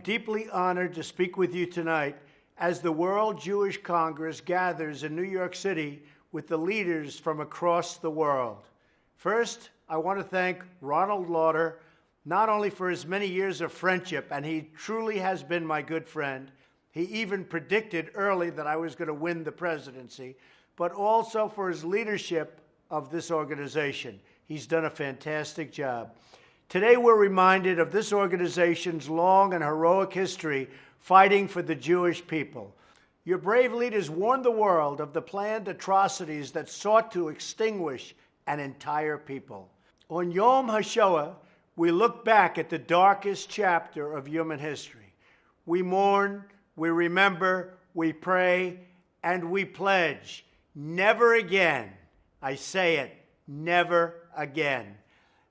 Deeply honored to speak with you tonight as the World Jewish Congress gathers in New York City with the leaders from across the world. First, I want to thank Ronald Lauder, not only for his many years of friendship, and he truly has been my good friend. He even predicted early that I was going to win the presidency, but also for his leadership of this organization. He's done a fantastic job. Today, we're reminded of this organization's long and heroic history fighting for the Jewish people. Your brave leaders warned the world of the planned atrocities that sought to extinguish an entire people. On Yom HaShoah, we look back at the darkest chapter of human history. We mourn, we remember, we pray, and we pledge, never again, I say it, never again.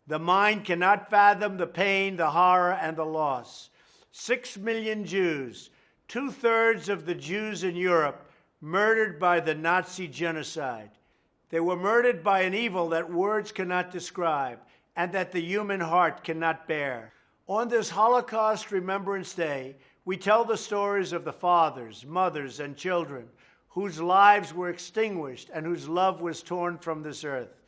The mind cannot fathom the pain, the horror, and the loss. 6 million Jews, 2/3 of the Jews in Europe, murdered by the Nazi genocide. They were murdered by an evil that words cannot describe and that the human heart cannot bear. On this Holocaust Remembrance Day, we tell the stories of the fathers, mothers, and children whose lives were extinguished and whose love was torn from this earth.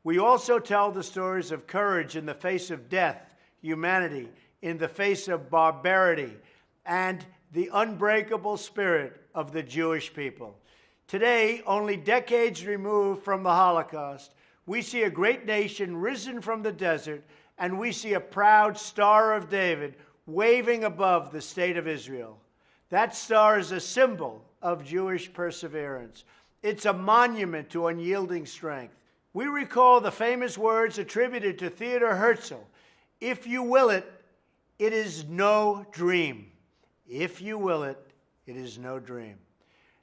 We also tell the stories of courage in the face of death, humanity in the face of barbarity, and the unbreakable spirit of the Jewish people. Today, only decades removed from the Holocaust, we see a great nation risen from the desert, and we see a proud Star of David waving above the state of Israel. That star is a symbol of Jewish perseverance. It's a monument to unyielding strength. We recall the famous words attributed to Theodor Herzl, "If you will it, it is no dream." If you will it, it is no dream.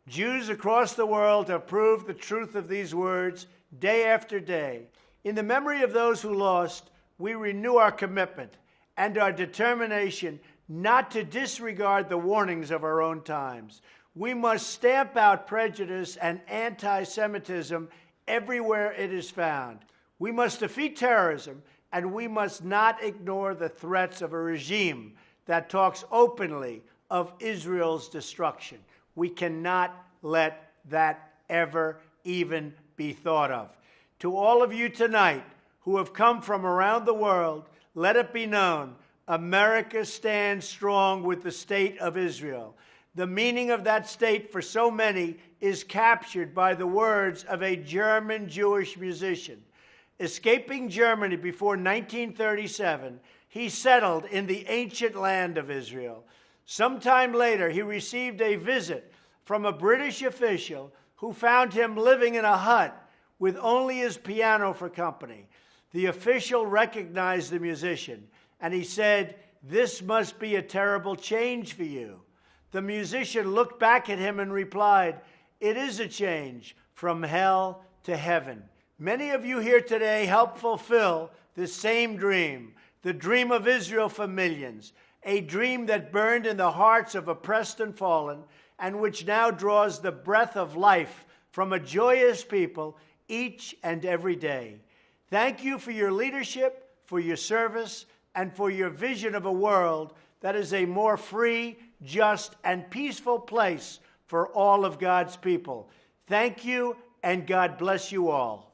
Jews across the world have proved the truth of these words day after day. In the memory of those who lost, we renew our commitment and our determination not to disregard the warnings of our own times. We must stamp out prejudice and anti-Semitism everywhere it is found. We must defeat terrorism, and we must not ignore the threats of a regime that talks openly of Israel's destruction. We cannot let that ever even be thought of. To all of you tonight who have come from around the world, let it be known, America stands strong with the state of Israel. The meaning of that state for so many is captured by the words of a German Jewish musician. Escaping Germany before 1937, he settled in the ancient land of Israel. Sometime later, he received a visit from a British official who found him living in a hut with only his piano for company. The official recognized the musician, and he said, "This must be a terrible change for you." The musician looked back at him and replied, "It is a change from hell to heaven." Many of you here today help fulfill the same dream, the dream of Israel for millions, a dream that burned in the hearts of oppressed and fallen, and which now draws the breath of life from a joyous people each and every day. Thank you for your leadership, for your service, and for your vision of a world that is a more free, just, and peaceful place for all of God's people. Thank you, and God bless you all.